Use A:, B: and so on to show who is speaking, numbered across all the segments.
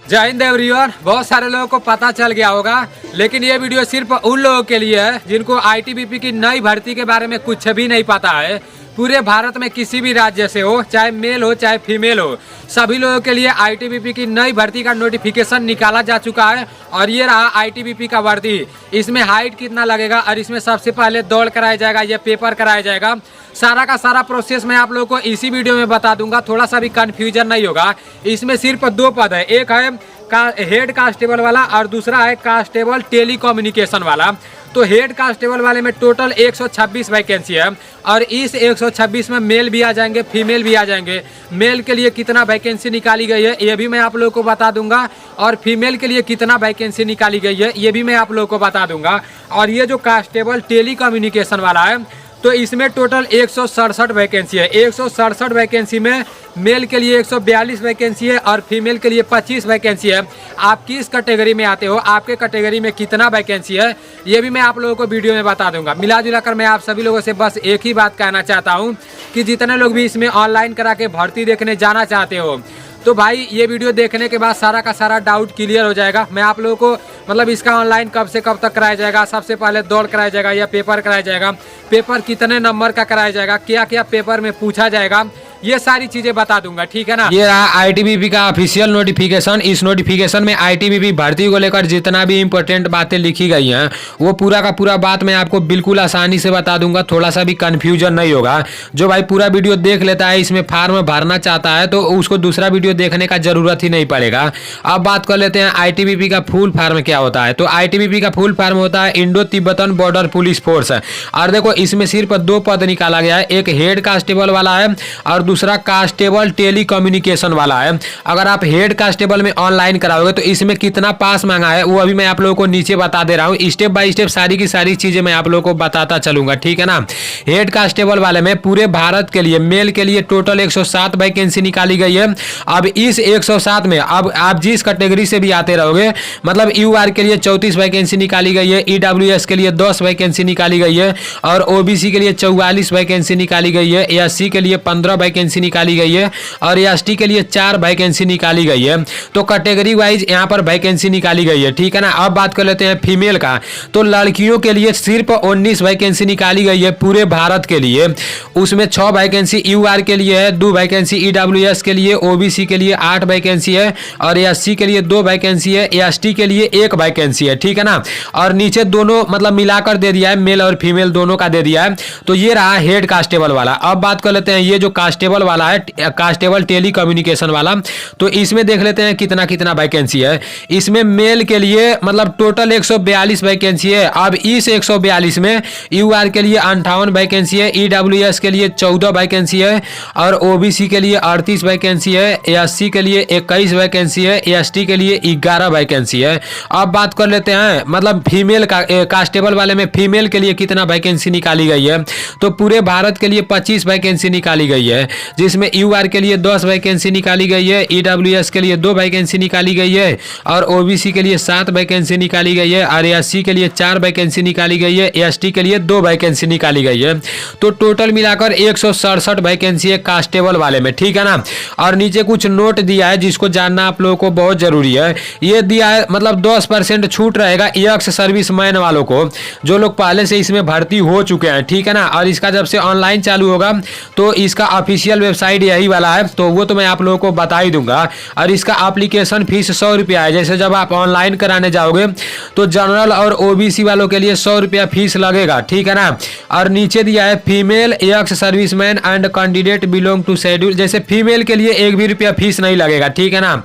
A: जय हिंद एवरीवन। बहुत सारे लोगों को पता चल गया होगा, लेकिन ये वीडियो सिर्फ उन लोगों के लिए है जिनको आईटीबीपी की नई भर्ती के बारे में कुछ भी नहीं पता है। पूरे भारत में किसी भी राज्य से हो, चाहे मेल हो चाहे फीमेल हो, सभी लोगों के लिए आईटीबीपी की नई भर्ती का नोटिफिकेशन निकाला जा चुका है। और ये रहा आईटीबीपी का वर्दी। इसमें हाइट कितना लगेगा और इसमें सबसे पहले दौड़ कराया जाएगा, ये पेपर कराया जाएगा। सारा का सारा प्रोसेस मैं आप लोगों को इसी वीडियो में बता दूंगा, थोड़ा सा भी कंफ्यूजन नहीं होगा। इसमें सिर्फ 2 पद है, एक है हेड कांस्टेबल वाला और दूसरा है कांस्टेबल टेलीकम्युनिकेशन वाला। तो हेड कांस्टेबल वाले में टोटल 126 वैकेंसी है और इस 126 में मेल भी आ जाएंगे, फीमेल भी आ जाएंगे। मेल के लिए कितना वैकेंसी निकाली गई है ये भी मैं आप लोगों को बता दूंगा, और फीमेल के लिए कितना वैकेंसी निकाली गई है ये भी मैं आप लोगों को बता दूंगा। और ये जो कांस्टेबल टेलीकम्युनिकेशन वाला है तो इसमें टोटल 167 वैकेंसी है। 167 वैकेंसी में मेल के लिए 142 वैकेंसी है और फीमेल के लिए 25 वैकेंसी है। आप किस कैटेगरी में आते हो, आपके कैटेगरी में कितना वैकेंसी है ये भी मैं आप लोगों को वीडियो में बता दूंगा। मिला जुला कर मैं आप सभी लोगों से बस एक ही बात कहना चाहता हूँ कि जितने लोग भी इसमें ऑनलाइन करा के भर्ती देखने जाना चाहते हो तो भाई ये वीडियो देखने के बाद सारा का सारा डाउट क्लियर हो जाएगा। मैं आप लोगों को मतलब इसका ऑनलाइन कब से कब तक कराया जाएगा, सबसे पहले दौड़ कराया जाएगा या पेपर कराया जाएगा, पेपर कितने नंबर का कराया जाएगा, क्या क्या पेपर में पूछा जाएगा, ये सारी चीजें बता दूंगा, ठीक है ना। ये रहा आईटीबीपी का ऑफिशियल नोटिफिकेशन। इस नोटिफिकेशन में आईटीबीपी भर्ती को लेकर जितना भी इंपॉर्टेंट बातें लिखी गई हैं वो पूरा का पूरा बात मैं आपको बिल्कुल आसानी से बता दूंगा, थोड़ा सा भी कंफ्यूजन नहीं होगा। जो भाई पूरा वीडियो देख लेता है, इसमें फॉर्म भरना चाहता है तो उसको दूसरा वीडियो देखने का जरूरत ही नहीं पड़ेगा। अब बात कर लेते हैं आईटीबीपी का फुल फॉर्म क्या होता है। तो आईटीबीपी का फुल फॉर्म होता है Indo Tibetan border police force. और देखो इसमें सिर्फ 2 पद निकाला गया है, एक हेड कांस्टेबल वाला है और दूसरा कांस्टेबल टेलीकम्युनिकेशन वाला है। अगर आप हेड कांस्टेबल में ऑनलाइन कराओगे तो इसमें कितना पास मांगा है वो अभी मैं आप लोगों को नीचे बता दे रहा हूँ। स्टेप बाय स्टेप सारी की सारी चीजें मैं आप लोगों को बताता चलूंगा, ठीक है ना। हेड कांस्टेबल वाले में पूरे भारत के लिए मेल के लिए टोटल 107 वैकेंसी निकाली गई है। अब इस 107 में अब आप जिस कैटेगरी से भी आते रहोगे, मतलब यूआर के लिए 34 वैकेंसी निकाली गई है, ईडब्ल्यूएस के लिए 10 वैकेंसी निकाली गई है और ओबीसी के लिए 44 वैकेंसी निकाली गई है, एससी के लिए 15 वैकेंसी निकाली गई है और एसटी के लिए 4 वैकेंसी निकाली गई है। तो कैटेगरी वाइज यहाँ पर वैकेंसी निकाली गई है, ठीक है ना। अब बात कर लेते हैं फीमेल का। तो लड़कियों के लिए सिर्फ 19 वैकेंसी निकाली गई है पूरे भारत के लिए। उसमें 6 वैकेंसी यूआर के लिए है, 2 वैकेंसी ईडब्ल्यूएस के लिए, ओबीसी के लिए 8 वैकेंसी है और एससी के लिए 2 वैकेंसी है, एसटी के लिए 1 वैकेंसी है, ठीक है ना। और नीचे दोनों मतलब मिलाकर दे दिया है, मेल और फीमेल दोनों का दे दिया है। तो ये रहा हेड कांस्टेबल वाला। अब बात कर लेते हैं ये जो कांस्टेबल वाला है, कांस्टेबल टेलीकम्युनिकेशन वाला। तो इसमें देख लेते हैं कितना कितना वैकेंसी है। इसमें मेल के लिए मतलब टोटल 142 वैकेंसी है। अब इस 142 में यूआर के लिए 58 वैकेंसी है, ईडब्ल्यूएस के लिए 14 वैकेंसी है और ओबीसी के लिए 38 वैकेंसी है, एससी के लिए 21 वैकेंसी है, एसटी के लिए 11 वैकेंसी है। अब बात कर लेते हैं मतलब फीमेल का कांस्टेबल वाले में फीमेल के लिए कितना वैकेंसी निकाली गई है। तो पूरे भारत के लिए 25 वैकेंसी निकाली गई है, जिसमें यूआर के लिए 10 वैकेंसी निकाली गई है, ईडब्ल्यूएस के लिए 2 वैकेंसी निकाली गई है और ओबीसी के लिए 7 वैकेंसी निकाली गई है और एससी के लिए 4 वैकेंसी निकाली गई है, एसटी के लिए 2 वैकेंसी निकाली गई है। तो टोटल मिलाकर 167 वैकेंसी है कांस्टेबल वाले में, ठीक है ना। और नीचे कुछ नोट दिया है जिसको जानना आप लोगों को बहुत जरूरी है। ये दिया है मतलब 10% छूट रहेगा एक्स सर्विसमैन वालों को, जो लोग पहले से इसमें भर्ती हो चुके हैं, ठीक है ना। और इसका जब से ऑनलाइन चालू होगा तो इसका ऑफिशियल वेबसाइट यही वाला है, तो वो तो मैं आप लोगों को बता ही दूंगा। और इसका एप्लीकेशन फीस 100 रुपया है। जैसे जब आप ऑनलाइन कराने जाओगे तो जनरल और ओबीसी वालों के लिए 100 रुपया फीस लगेगा, ठीक है ना। और नीचे दिया है female ex serviceman and candidate belong to schedule, जैसे फीमेल के लिए 1 भी रुपया फीस नहीं लगेगा, ठीक है ना।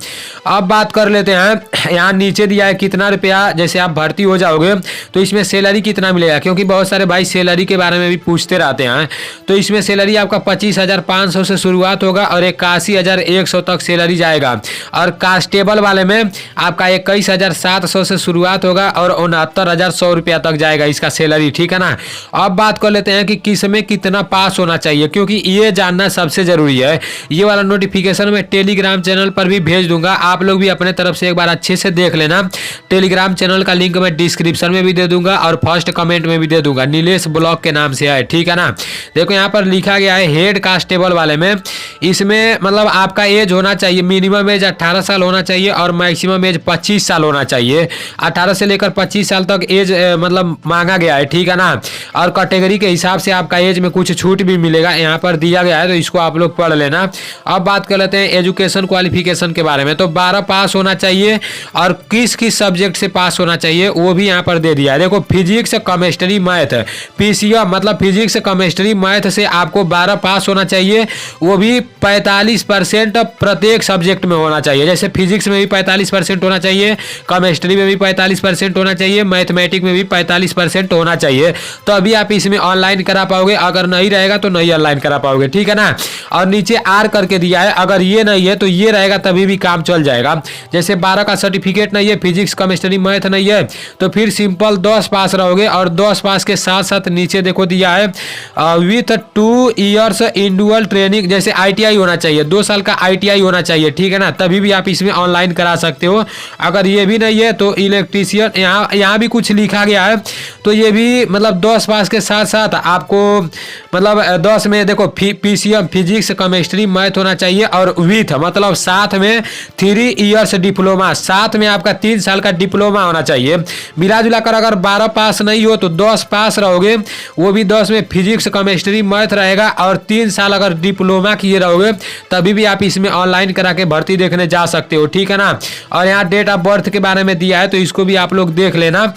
A: अब बात कर लेते हैं यहाँ नीचे दिया है कितना रुपया, जैसे आप भर्ती हो जाओगे तो इसमें सैलरी कितना मिलेगा, क्योंकि बहुत सारे भाई सैलरी के बारे में भी पूछते रहते हैं। तो इसमें सैलरी आपका 25,500 से शुरुआत होगा और 81,100 तक सैलरी जाएगा। और कांस्टेबल वाले में आपका 21,700 से शुरुआत होगा और 69,100 रुपया तक जाएगा इसका सैलरी, ठीक है ना। अब बात कर लेते हैं कि किस में कितना पास होना चाहिए, क्योंकि ये जानना सबसे जरूरी है। ये वाला नोटिफिकेशन मैं टेलीग्राम चैनल पर भी भेज दूंगा, आप लोग भी अपने तरफ से एक बार अच्छे से देख लेना। टेलीग्राम चैनल का लिंक मैं डिस्क्रिप्शन में भी दे दूंगा और फर्स्ट कमेंट में भी दे दूंगा, नीलेश ब्लॉग के नाम से है, ठीक है ना। देखो यहाँ पर लिखा गया है हेड कांस्टेबल वाले में, इसमें मतलब आपका एज होना चाहिए, मिनिमम एज 18 साल होना चाहिए और मैक्सिमम एज 25 साल होना चाहिए। 18 से लेकर 25 साल तक एज मतलब मांगा गया है, ठीक है ना। और कैटेगरी के हिसाब से आपका एज में कुछ छूट भी मिलेगा, यहाँ पर दिया गया है, तो इसको आप लोग पढ़ लेना। अब बात कर लेते हैं एजुकेशन क्वालिफिकेशन के बारे में। तो 12 पास होना चाहिए और किस किस सब्जेक्ट से पास होना चाहिए वो भी यहाँ पर दे दिया है। देखो फिजिक्स, केमिस्ट्री, मैथ, पीसीएम मतलब फिजिक्स, केमिस्ट्री, मैथ से आपको 12 पास होना चाहिए, वो भी 45% प्रत्येक सब्जेक्ट में होना चाहिए। जैसे फिजिक्स में भी 45% होना चाहिए, केमिस्ट्री में भी 45% होना चाहिए, मैथमेटिक्स में भी 45% होना चाहिए, तो अभी आप इसमें ऑनलाइन करा पाओगे। अगर नहीं रहेगा तो नहीं ऑनलाइन करा पाओगे, ठीक है ना। और नीचे आर करके दिया है, अगर ये नहीं है तो ये रहेगा, तभी भी काम चल जाएगा। जैसे 12 का सर्टिफिकेट नहीं है, फिजिक्स, केमिस्ट्री, मैथ नहीं है, तो फिर सिंपल 10 पास रहोगे। और 10 पास के साथ साथ नीचे देखो दिया है विथ 2 इयर्स इंडुअल ट्रेनिंग, जैसे आईटीआई होना चाहिए, 2 साल का आईटीआई होना चाहिए, ठीक है ना, तभी भी आप इसमें ऑनलाइन करा सकते हो। अगर ये भी नहीं है तो इलेक्ट्रीशियन, यहाँ भी कुछ लिखा गया है, तो ये भी मतलब 10 पास के साथ साथ आपको मतलब 10 में देखो पीसीएम, फिजिक्स, केमिस्ट्री, मैथ होना चाहिए, और विथ मतलब साथ में 3 इयर्स डिप्लोमा, साथ में आपका 3 साल का डिप्लोमा होना चाहिए। मिला जुला कर अगर 12 पास नहीं हो तो 10 पास रहोगे, वो भी 10 में फिजिक्स, केमिस्ट्री, मैथ रहेगा, और 3 साल अगर डिप्लोमा किए रहोगे तभी भी आप इसमें ऑनलाइन करा के भर्ती देखने जा सकते हो, ठीक है ना। और यहाँ डेट ऑफ बर्थ के बारे में दिया है, तो इसको भी आप लोग देख लेना।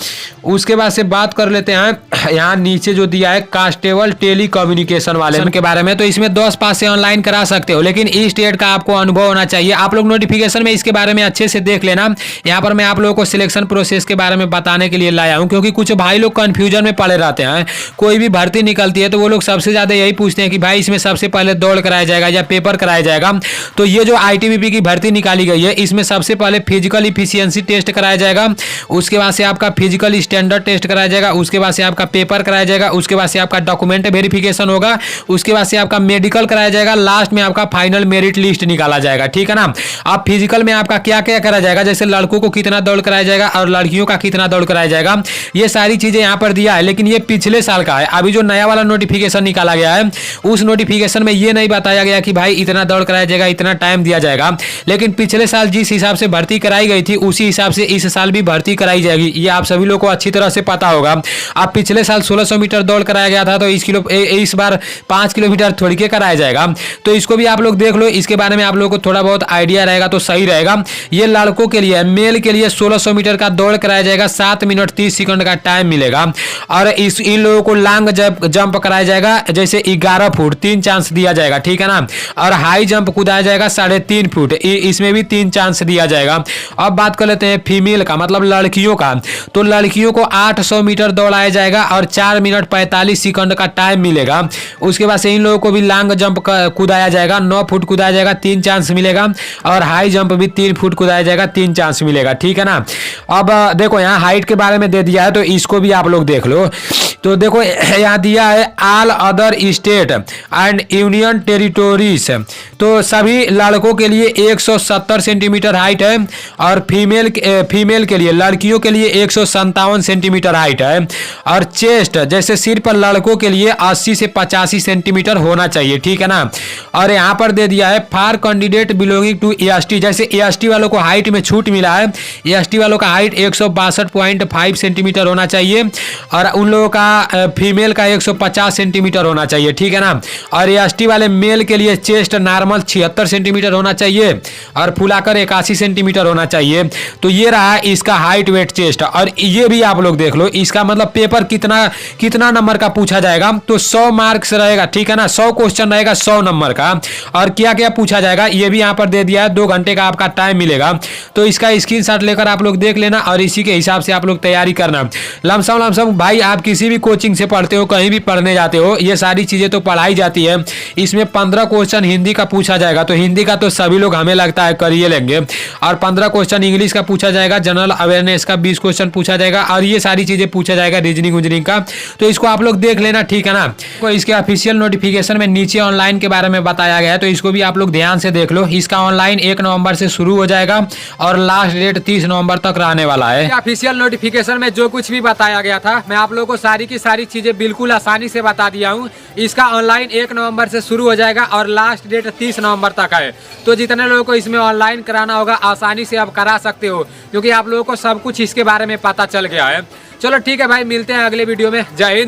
A: उसके बाद से बात कर लेते हैं यहाँ नीचे जो दिया है कांस्टेबल टेली कम्युनिकेशन वाले के बारे में। तो इसमें 10 पास से ऑनलाइन करा सकते हो, लेकिन इस स्टेट का आपको अनुभव होना चाहिए। आप लोग नोटिफिकेशन में इसके बारे में अच्छे से देख लेना। यहाँ पर मैं आप लोगों को सिलेक्शन प्रोसेस के बारे में बताने के लिए लाया हूँ, क्योंकि कुछ भाई लोग कंफ्यूजन में पड़े रहते हैं। कोई भी भर्ती निकलती है तो वो लोग सबसे ज्यादा यही पूछते हैं कि भाई इसमें सबसे पहले दौड़ कराया जाएगा या पेपर कराया जाएगा। तो ये जो आईटीबीपी की भर्ती निकाली गई है, इसमें सबसे पहले फिजिकल इफिशियंसी टेस्ट कराया जाएगा, उसके बाद से आपका फिजिकल स्टैंडर्ड टेस्ट कराया जाएगा, उसके बाद से आपका पेपर कराया जाएगा, उसके बाद से आपका डॉक्यूमेंट वेरिफिकेशन होगा, उसके बाद से आपका मेडिकल कराया जाएगा, लास्ट में आपका फाइनल मेरिट लिस्ट निकाला जाएगा, ठीक है ना। अब फिजिकल में आपका क्या क्या कराया जाएगा, जैसे लड़कों को कितना दौड़ कराया जाएगा और लड़कियों का कितना दौड़ कराया जाएगा, ये सारी चीजें यहाँ पर दिया है। लेकिन ये पिछले साल का है, अभी जो नया वाला नोटिफिकेशन निकाला गया है उस नोटिफिकेशन में ये नहीं बताया गया कि भाई इतना दौड़ कराया जाएगा, इतना टाइम दिया जाएगा। लेकिन पिछले साल जिस हिसाब से भर्ती कराई गई थी उसी हिसाब से इस साल भी भर्ती कराई जाएगी, ये आप सभी लोग को अच्छी तरह से पता होगा। अब पिछले साल 1600 मीटर दौड़ कराया गया था, तो इस बार 5 किलोमीटर थोड़ी के कराया जाएगा, तो इसको भी आप लोग देख लो। इसके बारे में आप लोगों को थोड़ा बहुत आइडिया रहेगा तो सही रहेगा। ये लड़कों के लिए, मेल के लिए 1600 मीटर का दौड़ कराया जाएगा, 7 मिनट 30 सेकंड का टाइम मिलेगा। और इन लोगों को लॉन्ग जंप कराया जाएगा, जैसे 11 फुट 3 चांस दिया जाएगा, ठीक है ना। और हाई जंप कूदाया जाएगा 3.5 फुट, इसमें भी 3 चांस दिया जाएगा। अब बात कर लेते हैं फीमेल का, मतलब लड़कियों का। तो लड़कियों को 800 मीटर दौड़ाया जाएगा और 4 मिनट 45 सेकंड का टाइम मिलेगा। उसके बाद से इन लोगों को भी लॉन्ग जंप कूदाया जाएगा, 9 फुट कूदाया जाएगा, 3 चांस मिलेगा। और हाई जंप भी 3 फुट कूदाया जाएगा, 3 चांस मिलेगा, ठीक है ना। अब देखो यहाँ हाइट के बारे में दे दिया है, तो इसको भी आप लोग देख लो। तो देखो यहाँ दिया है all other state and union territories, तो सभी लड़कों के लिए 170 सेंटीमीटर हाइट है, और फीमेल के लिए, लड़कियों के लिए 157 सेंटीमीटर हाइट है। और चेस्ट, जैसे सिर पर लड़कों के लिए 80 से 85 सेंटीमीटर होना चाहिए, ठीक है ना। और यहाँ पर दे दिया है for candidate belonging to ST, जैसे एसटी वालों को हाइट में छूट मिला है, एसटी वालों का हाइट 162.5 सेंटीमीटर होना चाहिए, और उन लोगों का फीमेल का 150 सेंटीमीटर होना चाहिए, ठीक है ना। और एसटी वाले मेल के लिए चेस्ट नॉर्मल 76 सेंटीमीटर होना चाहिए और फुलाकर 81 सेंटीमीटर होना चाहिए। तो ये रहा इसका हाइट वेट चेस्ट। और ये भी आप लोग देख लो, इसका मतलब पेपर कितना नंबर का पूछा जाएगा, तो 100 मार्क्स रहेगा, ठीक है ना। 100 क्वेश्चन रहेगा 100 नंबर का। और क्या क्या पूछा जाएगा ये भी यहाँ पर दे दिया है, 2 घंटे का आपका टाइम मिलेगा। तो इसका स्क्रीनशॉट लेकर आप लोग देख लेना और इसी के हिसाब से आप लोग तैयारी करना। लमसम भाई आप किसी भी कोचिंग से पढ़ते हो, कहीं भी पढ़ने जाते हो, ये सारी चीजें तो पढ़ाई जाती है। इसमें 15 क्वेश्चन हिंदी का पूछा जाएगा, तो हिंदी का तो सभी लोग हमें लगता है कर ही लेंगे। और 15 क्वेश्चन इंग्लिश का पूछा जाएगा, जनरल अवेयरनेस का 20 क्वेश्चन पूछा जाएगा, और ये सारी चीजें पूछा जाएगा रीजनिंग का। तो इसको आप लोग देख लेना, ठीक है ना। तो इसके ऑफिशियल नोटिफिकेशन में नीचे ऑनलाइन के बारे में बताया गया है, तो इसको भी आप लोग ध्यान से देख लो। इसका ऑनलाइन 1 नवंबर से शुरू हो जाएगा और लास्ट डेट 30 नवंबर तक रहने वाला है। ऑफिशियल नोटिफिकेशन में जो कुछ भी बताया गया था मैं आप लोगों को सारी सारी की सारी चीज़ें बिल्कुल आसानी से बता दिया हूँ। इसका ऑनलाइन 1 नवंबर से शुरू हो जाएगा और लास्ट डेट 30 नवंबर तक है। तो जितने लोगों को इसमें ऑनलाइन कराना होगा आसानी से आप करा सकते हो, क्योंकि आप लोगों को सब कुछ इसके बारे में पता चल गया है। चलो ठीक है भाई, मिलते हैं अगले वीडियो में। जय हिंद।